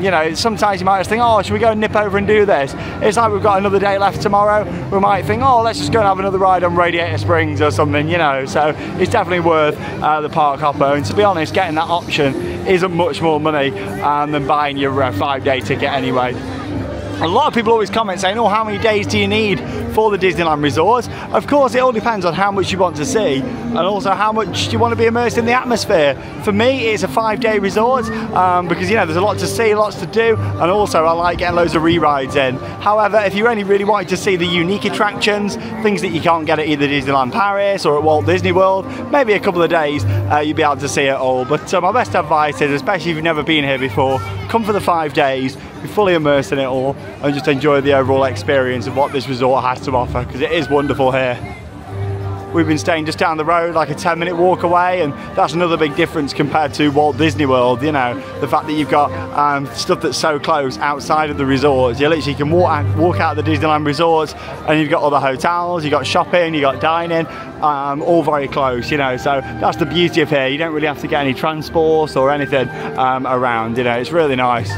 A: You know, sometimes you might just think, oh, should we go and nip over and do this? It's like we've got another day left tomorrow. We might think, oh, let's just go and have another ride on Radiator Springs or something, you know. So it's definitely worth the park hopper, and to be honest, getting that option isn't much more money than buying your 5-day ticket anyway. A lot of people always comment saying, oh, how many days do you need for the Disneyland Resort? Of course, it all depends on how much you want to see and also how much you want to be immersed in the atmosphere. For me, it's a 5-day resort because, you know, there's a lot to see, lots to do, and also I like getting loads of re-rides in. However, if you only really wanted to see the unique attractions, things that you can't get at either Disneyland Paris or at Walt Disney World, maybe a couple of days you'll be able to see it all. But my best advice is, especially if you've never been here before, come for the 5 days, be fully immersed in it all, and just enjoy the overall experience of what this resort has to offer, because it is wonderful here. We've been staying just down the road, like a 10-minute walk away, and that's another big difference compared to Walt Disney World, you know, the fact that you've got stuff that's so close outside of the resort. You literally can walk out of the Disneyland Resort and you've got other hotels, you've got shopping, you've got dining, all very close, you know, so that's the beauty of here. You don't really have to get any transport or anything around, you know, it's really nice.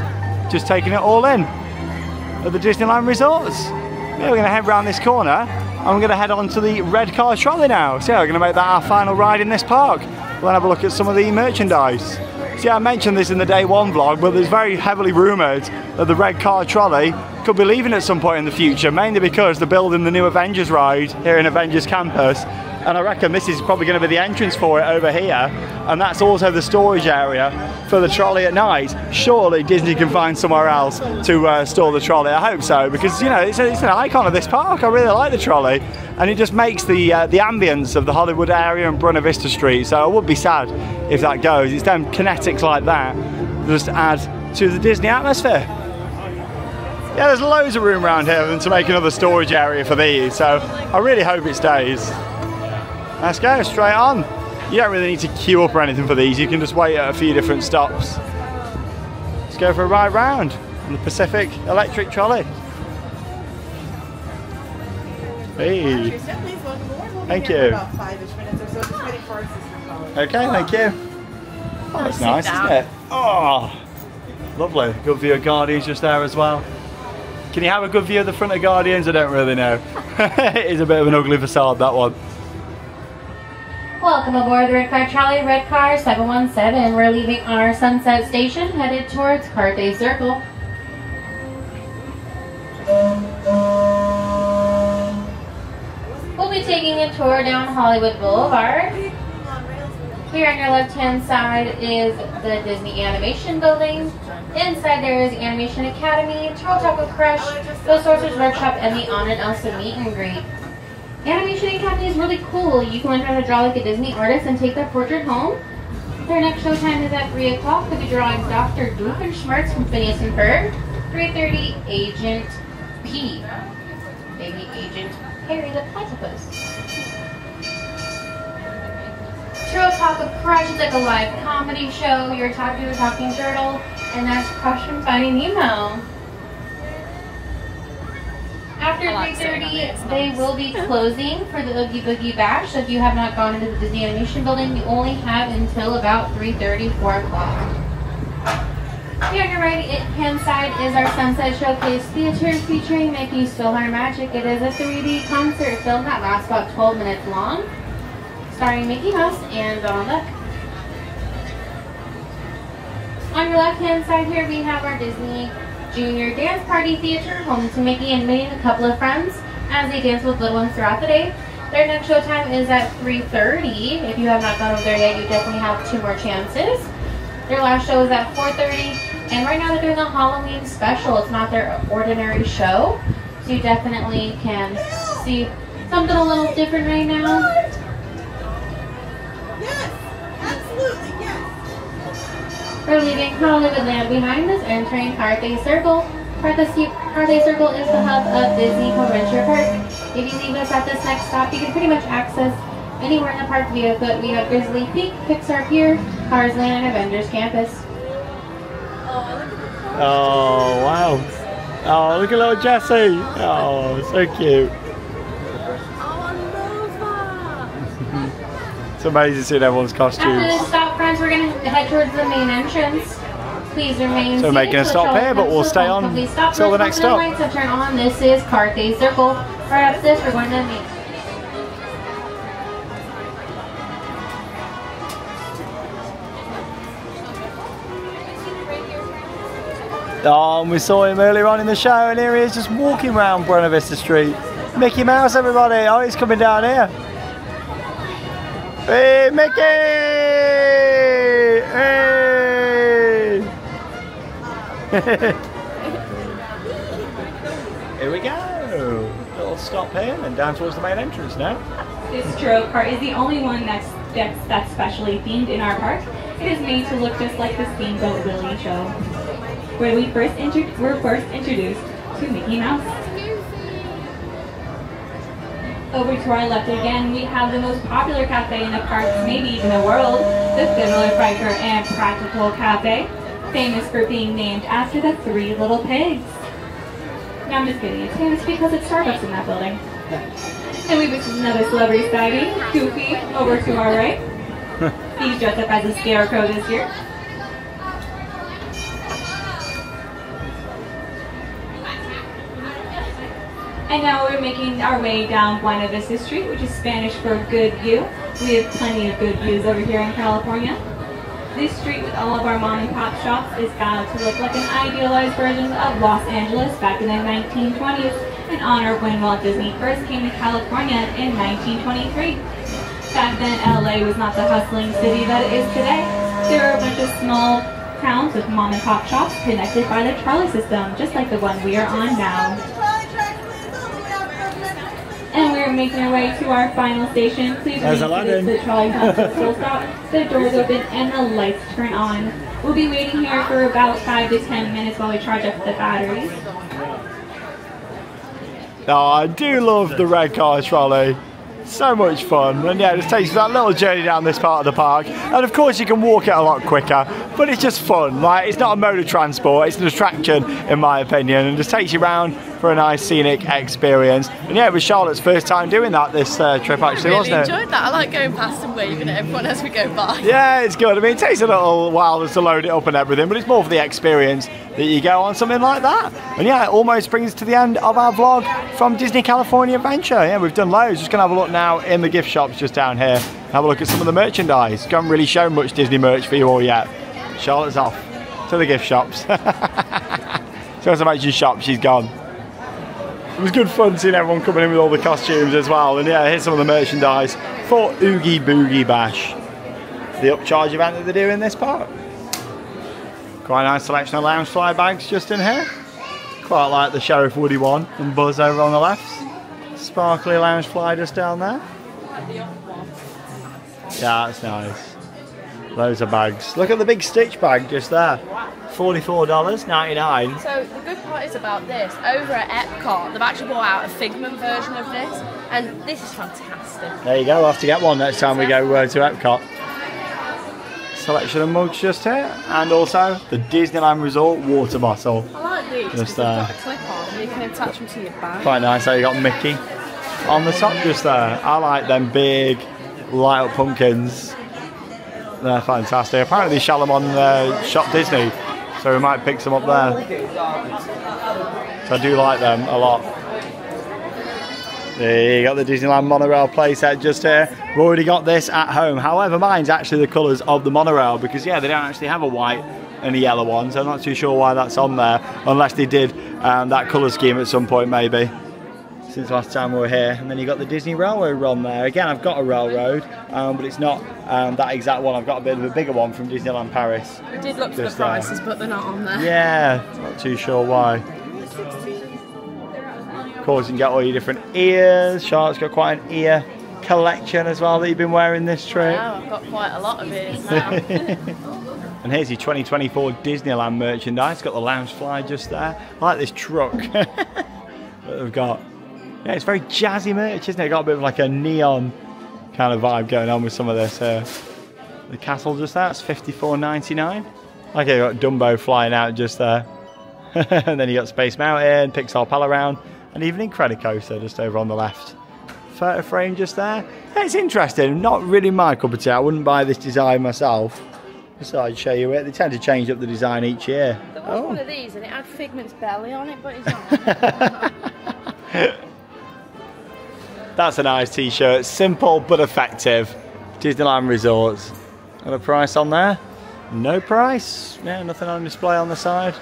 A: Just taking it all in at the Disneyland Resorts. Yeah, we're going to head round this corner and we're going to head on to the Red Car Trolley now. So yeah, we're going to make that our final ride in this park. We'll have a look at some of the merchandise. See, I mentioned this in the day one vlog, but there's very heavily rumoured that the Red Car Trolley could be leaving at some point in the future, mainly because they're building the new Avengers ride here in Avengers Campus. And I reckon this is probably going to be the entrance for it over here, and that's also the storage area for the trolley at night. Surely Disney can find somewhere else to store the trolley. I hope so, because, you know, it's an icon of this park. I really like the trolley, and it just makes the ambience of the Hollywood area and Buena Vista Street. So I would be sad if that goes. It's them kinetics like that that just add to the Disney atmosphere. Yeah, there's loads of room around here to make another storage area for these, so I really hope it stays. Let's go straight on. You don't really need to queue up or anything for these. You can just wait at a few different stops. Let's go for a ride round on the Pacific Electric Trolley. Hey. Thank you. Okay, thank you. Oh, that's nice, isn't it? Oh, lovely. Good view of Guardians just there as well. Can you have a good view of the front of Guardians? I don't really know. It is a bit of an ugly facade, that one.
N: Welcome aboard the Red Car Trolley, Red Car 717. We're leaving our Sunset Station, headed towards Carthay Circle. We'll be taking a tour down Hollywood Boulevard. Here on your left-hand side is the Disney Animation Building. Inside there is the Animation Academy, Turtle Chocolate Crush, the Sorcerer's Workshop, and the Anna and Elsa Meet and Greet. Animation Academy is really cool. You can learn how to draw like a Disney artist and take their portrait home. Their next show time is at 3 o'clock. They'll be drawing Dr. Doofenshmirtz from Phineas and Ferb. 3:30, Agent P. Maybe Agent Harry the Platypus. 2 o'clock, of Crush. It's like a live comedy show. You're talking to a talking turtle, and that's Crush from Finding Nemo. After 3:30, they will be closing for the Oogie Boogie Bash. So if you have not gone into the Disney Animation Building, you only have until about 3:30, 4 o'clock. Here on your right hand side is our Sunset Showcase Theater featuring Mickey's PhilharMagic. It is a 3D concert film that lasts about 12 minutes long, starring Mickey Mouse and Donald Duck. On your left hand side here, we have our Disney Junior Dance Party Theater, home to Mickey and Minnie and a couple of friends as they dance with little ones throughout the day. Their next show time is at 3:30. If you have not gone over there yet, you definitely have 2 more chances. Their last show is at 4:30, and right now they're doing a Halloween special. It's not their ordinary show, so you definitely can see something a little different right now.
K: Yes, absolutely, yes.
N: We're leaving Hollywoodland behind us, entering Carthay Circle. Carthay Circle is the hub of Disney Adventure Park. If you leave us at this next stop, you can pretty much access anywhere in the park via foot. We have Grizzly Peak, Pixar Pier, Cars Land, and Avengers Campus.
A: Oh, wow. Oh, look at little Jessie. Oh, so cute. It's amazing seeing everyone's costumes.
N: After this stop, friends, we're going to head towards the main entrance. Please remain
A: So we're making a stop here, but we'll stay on till the next stop.
N: Lights have turned on. This is Carthay Circle. Right up this, we're going to the main.
A: Oh, and we saw him earlier on in the show, and here he is just walking around Buena Vista Street. Mickey Mouse, everybody. Oh, he's coming down here. Hey, Mickey! Hey! Here we go. Little stop here and down towards the main entrance now.
O: This churro cart is the only one that's specially themed in our park. It is made to look just like the Steamboat Willie show, where we were first introduced to Mickey Mouse. Over to our left again, we have the most popular cafe in the parks, maybe even the world, the Fiddler, Fricker, and Practical Cafe, famous for being named after the 3 little pigs. No, I'm just kidding. It's famous because it's Starbucks in that building. And we visited another celebrity sighting, Goofy, over to our right. He's dressed up as a scarecrow this year. And now we're making our way down Buena Vista Street, which is Spanish for good view. We have plenty of good views over here in California. This street with all of our mom and pop shops is styled to look like an idealized version of Los Angeles back in the 1920s in honor of when Walt Disney first came to California in 1923. Back then, LA was not the hustling city that it is today. There were a bunch of small towns with mom and pop shops connected by the trolley system, just like the one we are on now. And we're making our way to our final station. Please remember the trolley comes to a full stop, the doors open, and the lights turn on. We'll be waiting here for about 5 to 10 minutes while we charge up the batteries.
A: Oh, I do love the Red Car Trolley. So much fun, and yeah, it just takes you that little journey down this part of the park, and of course you can walk it a lot quicker, but it's just fun. Like, it's not a mode of transport, it's an attraction in my opinion, and just takes you around for a nice scenic experience. And yeah, it was Charlotte's first time doing that this trip actually, wasn't it?
B: I really enjoyed that. I like going past and waving at everyone as we go by.
A: Yeah, it's good. I mean, it takes a little while just to load it up and everything, but it's more for the experience that you go on something like that. And yeah, it almost brings us to the end of our vlog from Disney California Adventure. Yeah, we've done loads. Just gonna have a look now in the gift shops just down here. Have a look at some of the merchandise. Haven't really shown much Disney merch for you all yet. Charlotte's off to the gift shops. She hasn't mentioned shop, she's gone. It was good fun seeing everyone coming in with all the costumes as well. And yeah, here's some of the merchandise for Oogie Boogie Bash, the upcharge event that they do in this park. Quite a nice selection of lounge fly bags just in here. Quite like the Sheriff Woody one and Buzz over on the left. Sparkly lounge fly just down there. Yeah, that's nice. Loads of bags. Look at the big Stitch bag just there. $44.99.
B: So the good part is about this, over at Epcot, they've actually brought out a Figment version of this, and this is fantastic.
A: There you go, we'll have to get one next time we go to Epcot. Selection of mugs just here, and also the Disneyland Resort water bottle.
B: I like these because they've got a clip on, and you can attach them to your bag.
A: Quite nice how you got Mickey on the top just there. I like them big light up pumpkins. They're fantastic. Apparently they sell them on Shop Disney, so we might pick some up there. So I do like them a lot. There you got the Disneyland monorail playset just here. We've already got this at home. However, mine's actually the colours of the monorail because yeah, they don't actually have a white and a yellow one, so I'm not too sure why that's on there, unless they did that colour scheme at some point maybe. Since last time we were here. And then you got the Disney Railroad on there. Again, I've got a railroad, but it's not that exact one. I've got a bit of a bigger one from Disneyland Paris.
B: We did look for the prices, but they're not on there.
A: Yeah, not too sure why. Of course, you can get all your different ears. Charlotte's got quite an ear collection as well that you've been wearing this trip.
B: Wow, I've got quite a lot of ears now.
A: And here's your 2024 Disneyland merchandise. It's got the Loungefly just there. I like this truck that they've got. Yeah, it's very jazzy merch, isn't it? Got a bit of like a neon kind of vibe going on with some of this. The castle just there, it's $54.99. Okay, you got Dumbo flying out just there. And then you got Space Mountain, Pixar Pal-A-Round, and even Incredicoaster just over on the left. Photo frame just there. Yeah, it's interesting. Not really my cup of tea. I wouldn't buy this design myself. Just thought I'd show you it. They tend to change up the design each year.
B: There was one of these and it had Figment's belly on it, but it's not.
A: That's a nice t-shirt. Simple but effective. Disneyland Resorts. Got a price on there? No price. Yeah, nothing on display on the side.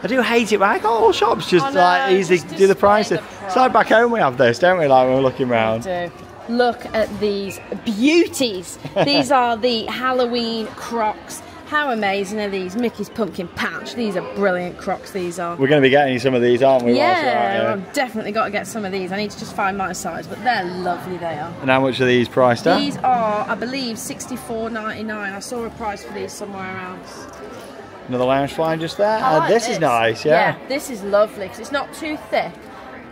A: I do hate it, but I got all shops just like easy to do the prices. It's like back home we have this, don't we? Like when we're looking around.
B: We do. Look at these beauties. These are the Halloween Crocs. How amazing are these? Mickey's Pumpkin Patch. These are brilliant Crocs, these are.
A: We're going to be getting some of these, aren't we?
B: Yeah, I've definitely got to get some of these. I need to just find my size, but they're lovely, they are.
A: And how much are these priced at?
B: These are, I believe, $64.99. I saw a price for these somewhere else.
A: Another Loungefly just there.
B: Like
A: this is nice, yeah.
B: Yeah, this is lovely because it's not too thick.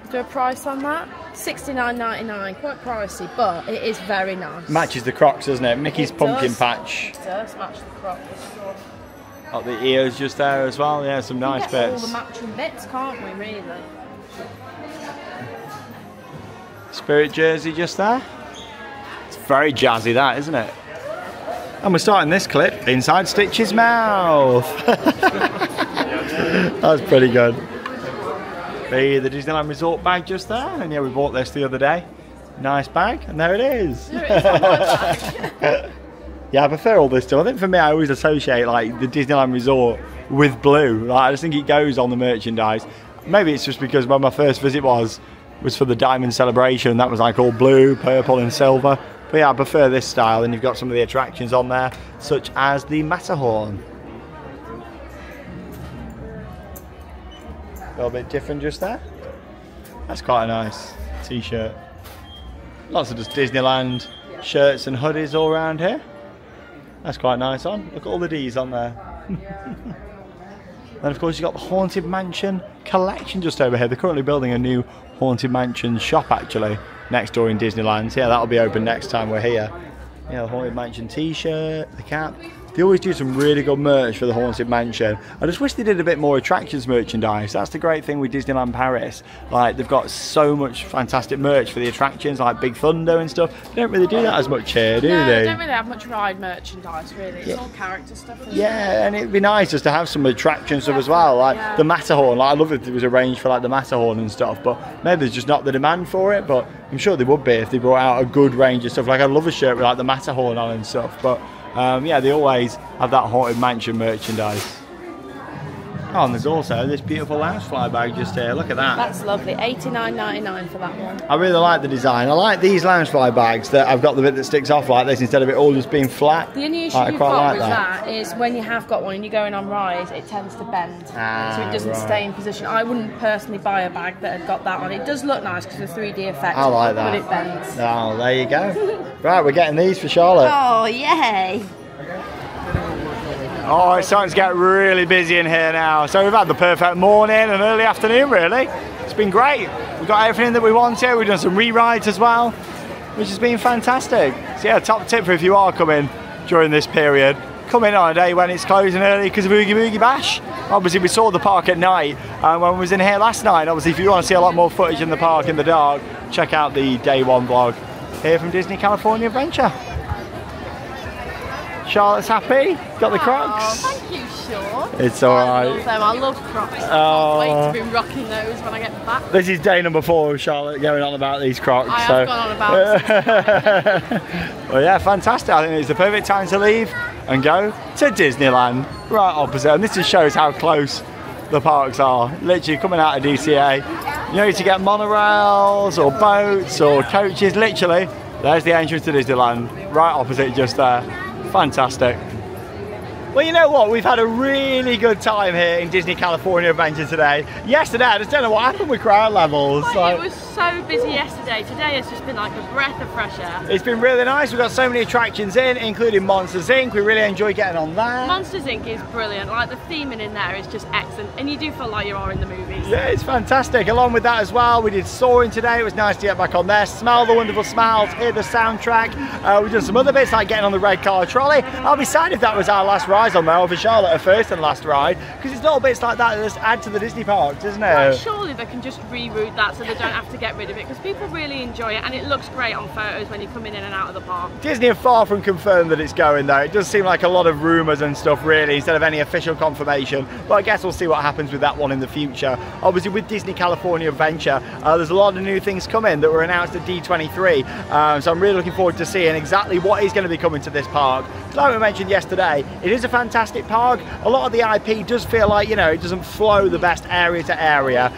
B: Is there a price on that? $69.99, quite pricey, but it is very nice.
A: Matches the Crocs, doesn't it? Mickey's Pumpkin Patch.
B: It does match the Crocs.
A: Got the ears just there as well, yeah, some nice bits.
B: All the matching bits, can't we, really?
A: Spirit jersey just there. It's very jazzy, that, isn't it? And we're starting this clip inside Stitch's mouth. That's pretty good. The Disneyland Resort bag just there, and yeah, we bought this the other day. Nice bag, and there it is. Yeah, I prefer all this stuff. I think for me, I always associate like the Disneyland Resort with blue. Like, I just think it goes on the merchandise. Maybe it's just because when my first visit was for the Diamond Celebration, that was like all blue, purple, and silver. But yeah, I prefer this style, and you've got some of the attractions on there, such as the Matterhorn. A little bit different just there. That's quite a nice t-shirt. Lots of just Disneyland shirts and hoodies all around here. That's quite nice on. Look at all the D's on there. Then of course you've got the Haunted Mansion collection just over here. They're currently building a new Haunted Mansion shop actually next door in Disneyland. So yeah, that'll be open next time we're here. Yeah, the Haunted Mansion t-shirt, the cap. They always do some really good merch for the Haunted Mansion. I just wish they did a bit more attractions merchandise. That's the great thing with Disneyland Paris. Like, they've got so much fantastic merch for the attractions, like Big Thunder and stuff. They don't really do that as much here, do they?
B: No, they don't really have much ride merchandise, really. It's all character stuff.
A: Yeah, and it'd be nice just to have some attraction stuff as well. Like the Matterhorn. Like, I love if it was arranged for like the Matterhorn and stuff, but maybe there's just not the demand for it. But I'm sure there would be if they brought out a good range of stuff. Like, I'd love a shirt with like the Matterhorn on and stuff, but yeah, they always have that Haunted Mansion merchandise. Oh, and there's also this beautiful Loungefly bag just here. Look at that.
B: That's lovely. $89.99 for that one.
A: I really like the design. I like these Loungefly bags that I've got the bit that sticks off like this instead of it all just being flat.
B: The only issue you've got with that is when you have got one and you're going on rides, it tends to bend. So it doesn't stay in position. I wouldn't personally buy a bag that had got that on. It does look nice because of the 3D effect.
A: I like that.
B: But it bends.
A: Oh, there you go. Right, we're getting these for Charlotte.
B: Oh, yay.
A: Oh, it's starting to get really busy in here now. So we've had the perfect morning and early afternoon, really. It's been great. We've got everything that we wanted. We've done some re-rides as well, which has been fantastic. So yeah, top tip for if you are coming during this period, come in on a day when it's closing early because of Oogie Boogie Bash. Obviously we saw the park at night when we was in here last night. Obviously if you want to see a lot more footage in the park in the dark, check out the day one vlog here from Disney California Adventure. Charlotte's happy, got the Crocs.
B: Oh, thank you, Sean.
A: It's alright.
B: I love them, I love Crocs. I can't wait to be rocking those when I get back.
A: This is day number 4 of Charlotte going on about these Crocs.
B: I have gone on about it.
A: Well yeah, fantastic. I think it's the perfect time to leave and go to Disneyland, right opposite. And this just shows how close the parks are. Literally coming out of DCA. You need to get monorails or boats or coaches, literally. There's the entrance to Disneyland, right opposite just there. Fantastic. Well, you know what? We've had a really good time here in Disney California Adventure today. Yesterday, I just don't know what happened with crowd levels.
B: It was so busy yesterday. Today has just been like a breath of fresh air.
A: It's been really nice. We've got so many attractions in, including Monsters Inc. We really enjoy getting on that.
B: Monsters Inc. is brilliant. Like the theming in there is just excellent, and you do feel like you are in the movies.
A: Yeah, it's fantastic. Along with that as well, we did Soarin today. It was nice to get back on there. Smell the wonderful smiles, hear the soundtrack. We've done some other bits like getting on the Red Car Trolley. I'll be sad if that was our last ride on there, or for Charlotte, her first and last ride, because it's little bits like that that just add to the Disney parks, doesn't it?
B: Well, surely they can just reroute that so they don't have to get rid of it, because people really enjoy it and it looks great on photos when you come in and out of the park.
A: Disney are far from confirmed that it's going though. It does seem like a lot of rumours and stuff really, instead of any official confirmation, but I guess we'll see what happens with that one in the future. Obviously with Disney California Adventure, there's a lot of new things coming that were announced at D23, so I'm really looking forward to seeing exactly what is going to be coming to this park. Like we mentioned yesterday, it is a fantastic park. A lot of the IP does feel like, you know, it doesn't flow the best area to area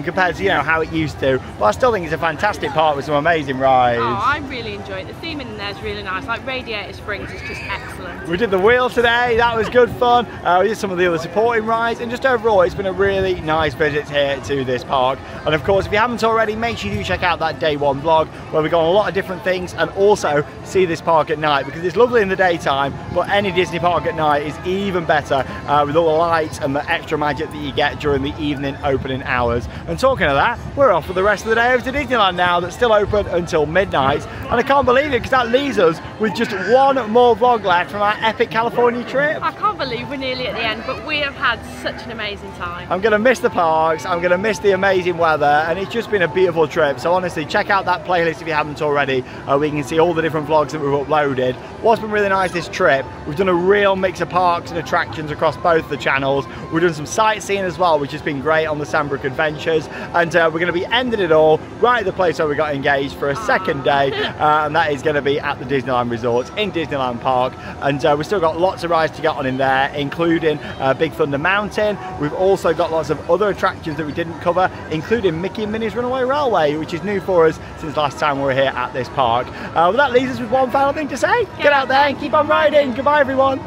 A: compared to, you know, how it used to, but I still think it's a fantastic park with some amazing rides.
B: Oh, I really enjoy it. The theming in there is really nice. Like Radiator Springs is just excellent.
A: We did the wheel today, that was good fun. We did some of the other supporting rides, and just overall it's been a really nice visit here to this park. And of course, if you haven't already, make sure you do check out that day one vlog where we go on a lot of different things and also see this park at night, because it's lovely in the daytime, but any Disney park at night is even better with all the lights and the extra magic that you get during the evening opening hours. And talking of that, we're off for the rest of the day over to Disneyland now. That's still open until midnight, and I can't believe it because that leaves us with just one more vlog left from our epic California trip.
B: I can't believe we're nearly at the end, but we have had such an amazing time.
A: I'm going to miss the parks, I'm going to miss the amazing weather, and it's just been a beautiful trip. So honestly, check out that playlist if you haven't already, where you can see all the different vlogs that we've uploaded. What's been really nice this trip, we've done a real mix of parks and attractions across both the channels. We've done some sightseeing as well, which has been great on the Sandbrook Adventures, and we're going to be ending it all right at the place where we got engaged for a second day, and that is going to be at the Disneyland Resort in Disneyland Park. And we've still got lots of rides to get on in there, including Big Thunder Mountain. We've also got lots of other attractions that we didn't cover, including Mickey and Minnie's Runaway Railway, which is new for us since last time we were here at this park. Well, that leaves us with one final thing to say. Get out there and keep on riding. Goodbye everyone.